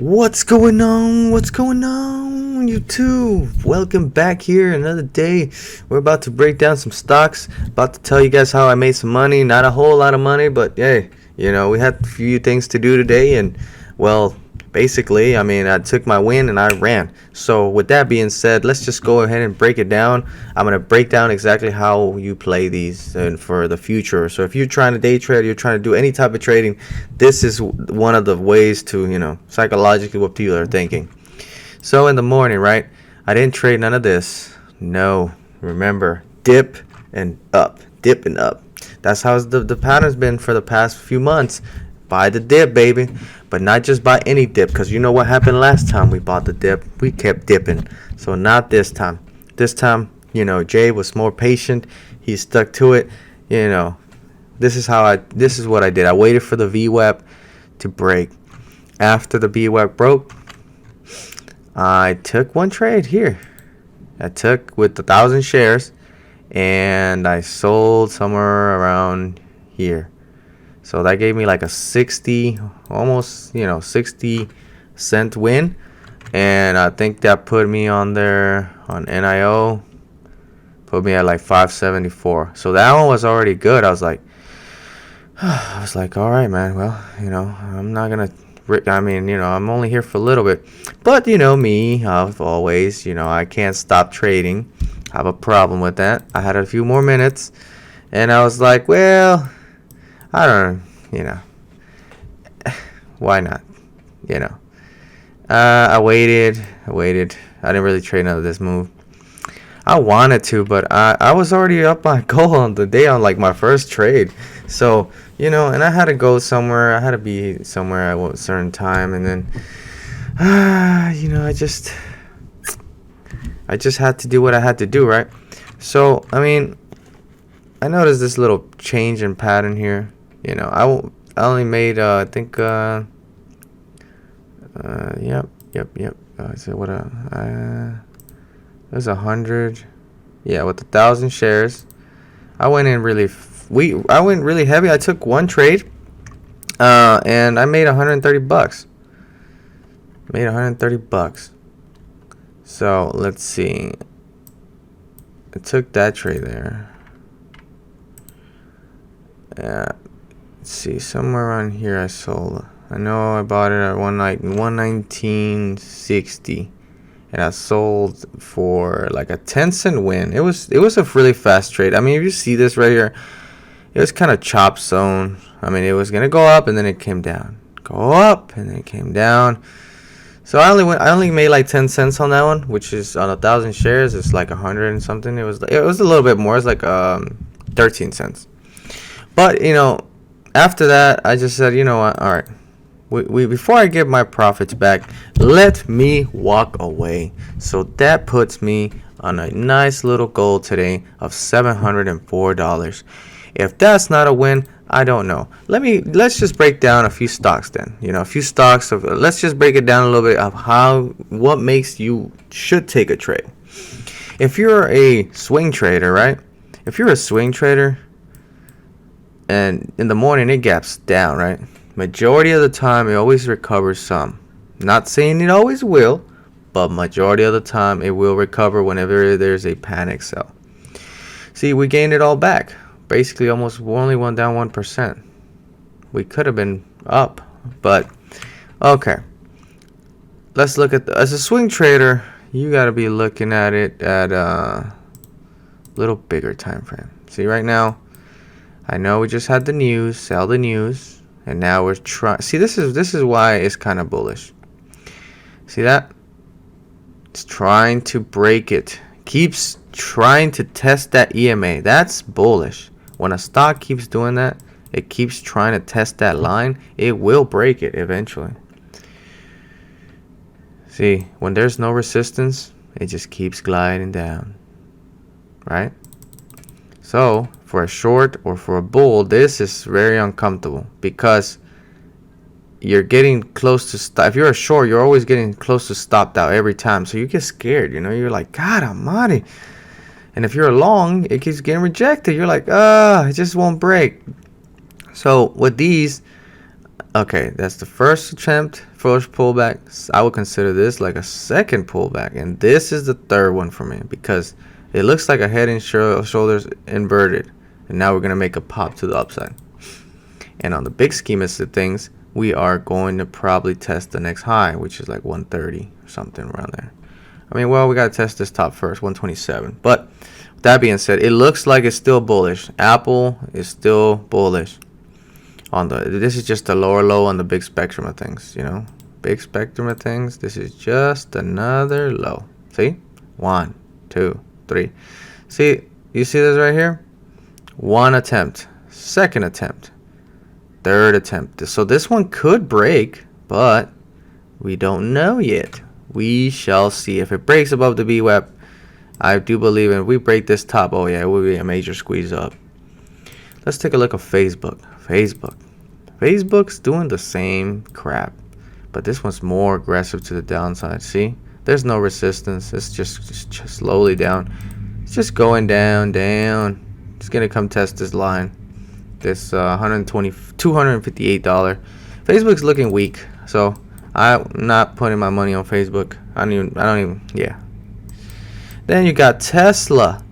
What's going on? What's going on, YouTube? Welcome back here another day. We're about to break down some stocks. About to tell you guys how I made some money. Not a whole lot of money, but hey, we had a few things to do today, and well, basically, I took my win and I ran. So with that being said, let's just go ahead and break it down. I'm gonna break down exactly how you play these and for the future. So if you're trying to day trade, you're trying to do any type of trading, this is one of the ways to psychologically what people are thinking. So in the morning, right, I didn't trade none of this. No, remember, dip and up, dip and up. That's how the pattern's been for the past few months. Buy the dip, baby, but not just buy any dip, because you know what happened last time we bought the dip? We kept dipping. So not this time. This time, Jay was more patient. He stuck to it. This is what I did. I waited for the VWAP to break. After the VWAP broke, I took one trade here. I took with 1,000 shares, and I sold somewhere around here. So that gave me like a 60, almost 60-cent win, and I think that put me on there on NIO, put me at like 574. So that one was already good. I was like, all right, man. Well, I'm not gonna. I'm only here for a little bit, but me, I've always, I can't stop trading. I have a problem with that. I had a few more minutes, and I was like, well, I don't know, why not, I waited. I didn't really trade none of this move. I wanted to, but I was already up my goal on the day on like my first trade. So, and I had to go somewhere. I had to be somewhere at a certain time. And then, I just had to do what I had to do, right? So, I noticed this little change in pattern here. I only made, I think, yep. So what, it was 100. Yeah, with 1,000 shares. I went in really, I went really heavy. I took one trade, and I made $130. Made $130. So let's see. I took that trade there. Yeah. Let's see, somewhere around here I sold. I know I bought it at 119.60, and I sold for like a 10-cent win. It was a really fast trade. If you see this right here, it was kind of chop zone. It was gonna go up and then it came down, go up and then it came down. So I only made like 10 cents on that one, which is on 1,000 shares. It's like 100 and something. It was a little bit more. It's like 13 cents. But after that, I just said, you know what? All right. Before I get my profits back, let me walk away. So that puts me on a nice little goal today of $704. If that's not a win, I don't know. Let's just break down a few stocks then. A few stocks of. Let's just break it down a little bit of what makes you should take a trade. If you're a swing trader, right? If you're a swing trader, and in the morning it gaps down, right? Majority of the time it always recovers some. Not saying it always will, but majority of the time it will recover whenever there's a panic sell. See, we gained it all back. Basically almost only went down 1%. We could have been up, but okay. Let's look at as a swing trader, you got to be looking at it at a little bigger time frame. See, right now, I know we just had the news, sell the news, and now we're trying. See, this is why it's kind of bullish. See that? It's trying to break it. Keeps trying to test that EMA. That's bullish. When a stock keeps doing that, it keeps trying to test that line, it will break it eventually. See, when there's no resistance, it just keeps gliding down. Right? So, for a short or for a bull, this is very uncomfortable because you're getting close to stop. If you're a short, you're always getting close to stopped out every time. So you get scared, you're like, God almighty. And if you're a long, it keeps getting rejected. You're like, it just won't break. So with these, Okay, that's the first attempt, first pullback. I would consider this like a second pullback, and this is the third one for me because it looks like a head and shoulders inverted, and now we're gonna make a pop to the upside. And on the big scheme of things, we are going to probably test the next high, which is like 130 or something around there. I mean, well, we got to test this top first, 127. But with that being said, it looks like it's still bullish. Apple is still bullish. This is just a lower low on the big spectrum of things, you know. Big spectrum of things. This is just another low. See? 1, 2, 3. See, you see this right here? One attempt, second attempt, third attempt. So this one could break, but we don't know yet. We shall see. If it breaks above the VWAP, I do believe if we break this top, oh yeah, it will be a major squeeze up. Let's take a look at Facebook. Facebook's doing the same crap, but this one's more aggressive to the downside. See, there's no resistance. It's just slowly down. It's just going down. It's gonna come test this line, this $258. Facebook's looking weak, so I'm not putting my money on Facebook. I don't even. Yeah. Then you got Tesla.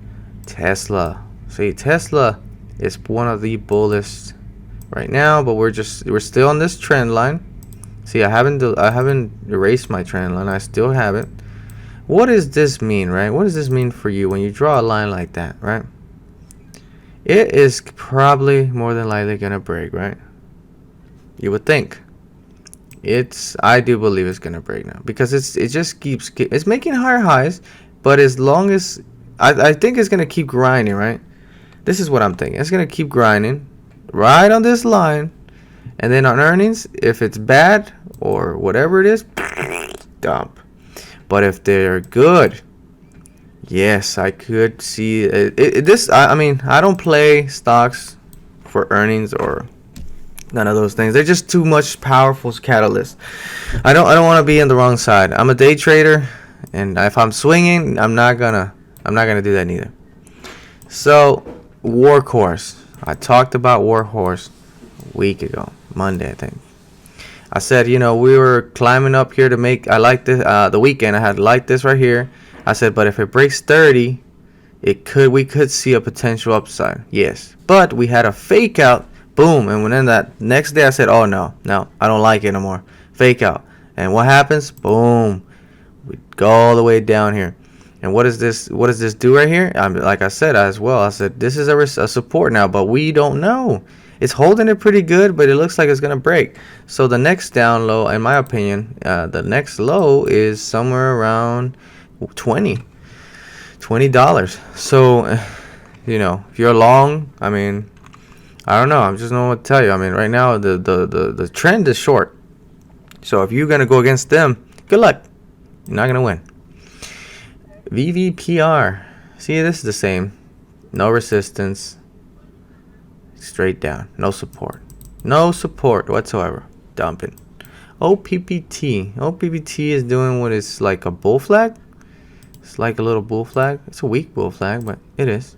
See, Tesla is one of the bullish right now, but we're still on this trend line. See, I haven't erased my trend line. I still have it. What does this mean, right? What does this mean for you when you draw a line like that, right? It is probably more than likely gonna break, right? You would think. I do believe it's gonna break now because it just keeps it's making higher highs, but as long as I think it's gonna keep grinding, right? This is what I'm thinking. It's gonna keep grinding right on this line, and then on earnings, if it's bad or whatever it is, dump. But if they're good, yes, I could see this. I mean, I don't play stocks for earnings or none of those things. They're just too much powerful catalysts. I don't want to be in the wrong side. I'm a day trader, and if I'm swinging, I'm not gonna do that neither. So, Workhorse. I talked about Workhorse a week ago, Monday, I think. I said, you know, we were climbing up here to make. I like this. The weekend I had liked this right here. I said, but if it breaks 30, we could see a potential upside. Yes, but we had a fake out. Boom, and then that next day I said, oh no, I don't like it no more. Fake out. And what happens? Boom, we go all the way down here. And what does this do right here? Like I said as well, I said this is a support now, but we don't know. It's holding it pretty good, but it looks like it's gonna break. So the next down low, in my opinion, the next low is somewhere around $20. So, you know, if you're long, I mean, I don't know. I just don't know what to tell you. I mean, right now the trend is short. So if you're gonna go against them, good luck. You're not gonna win. VVPR. See, this is the same. No resistance. Straight down. No support. No support whatsoever. Dumping. OPPT. OPPT is doing what is like a bull flag. It's like a little bull flag. It's a weak bull flag, but it is.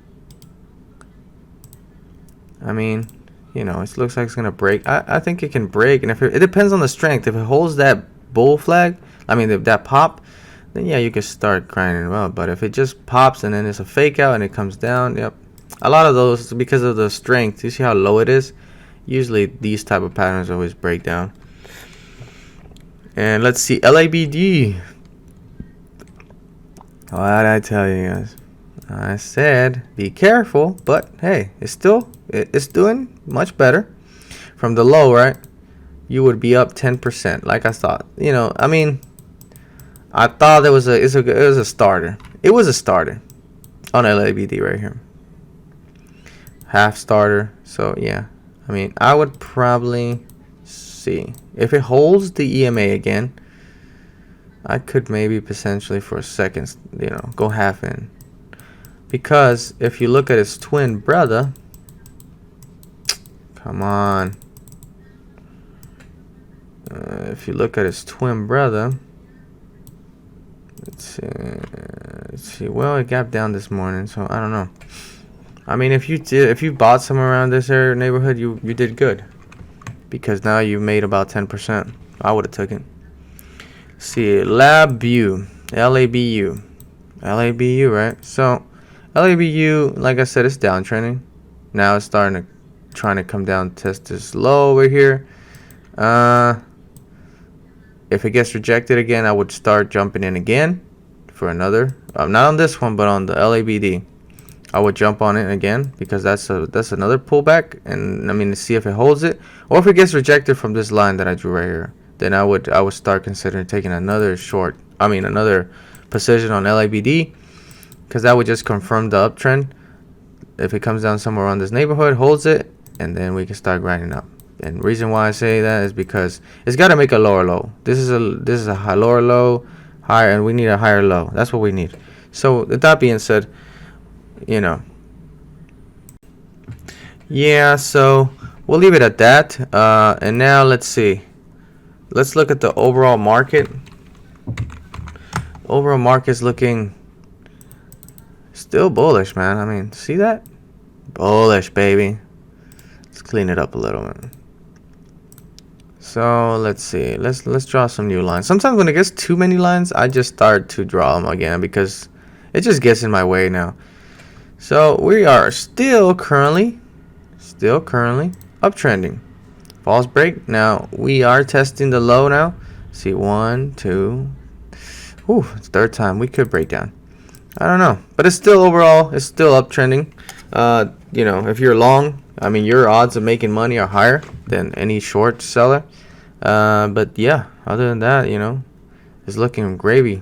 I mean, you know, it looks like it's gonna break. I think it can break, and if it depends on the strength. If it holds that bull flag, I mean that pop, then yeah, you can start grinding well. But if it just pops and then it's a fake out and it comes down, yep. A lot of those, because of the strength, you see how low it is. Usually these type of patterns always break down. And let's see, LABD. What did I tell you guys? I said be careful, but hey, it's doing much better from the low, right? You would be up 10%, like I thought. You know, I mean, I thought it was a starter. It was a starter on LABD right here. Half starter. So yeah, I mean, I would probably see if it holds the EMA again. I could maybe potentially for a second, you know, go half in. Because if you look at his twin brother, come on. If you look at his twin brother, let's see. Well, it gapped down this morning, so I don't know. I mean, if you bought some around this area neighborhood, you did good. because now you've made about 10%. I would have took it. See, LabView, LABU, LABU, right? So LABU, like I said, it's downtrending. Now it's starting to trying to come down, test this low over here. If it gets rejected again, I would start jumping in again for another. Not on this one, but on the LABD. I would jump on it again because that's another pullback, and I mean to see if it holds it, or if it gets rejected from this line that I drew right here. Then I would start considering taking another another position on LABD, because that would just confirm the uptrend. If it comes down somewhere around this neighborhood, holds it, and then we can start grinding up. And the reason why I say that is because it's got to make a lower low. This is a high, lower low, higher, and we need a higher low. That's what we need. So with that being said, yeah, so we'll leave it at that. And now let's see. Let's look at the overall market. Overall market's looking still bullish, man. I mean, see that? Bullish, baby. Let's clean it up a little bit. So let's see. Let's draw some new lines. Sometimes when it gets too many lines, I just start to draw them again because it just gets in my way now. So we are still currently uptrending. False break. Now we are testing the low now. See, 1, 2. Ooh, it's third time. We could break down. I don't know, but it's still overall, it's still uptrending. If you're long, I mean, your odds of making money are higher than any short seller. But yeah, other than that, it's looking gravy.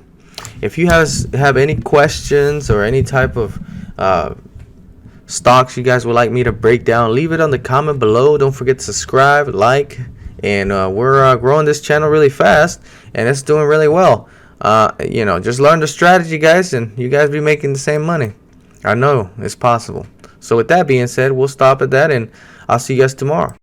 If you have any questions or any type of stocks you guys would like me to break down, leave it on the comment below. Don't forget to subscribe, like, and we're growing this channel really fast, and it's doing really well. Just learn the strategy, guys, and you guys be making the same money. I know it's possible. So with that being said, we'll stop at that, and I'll see you guys tomorrow.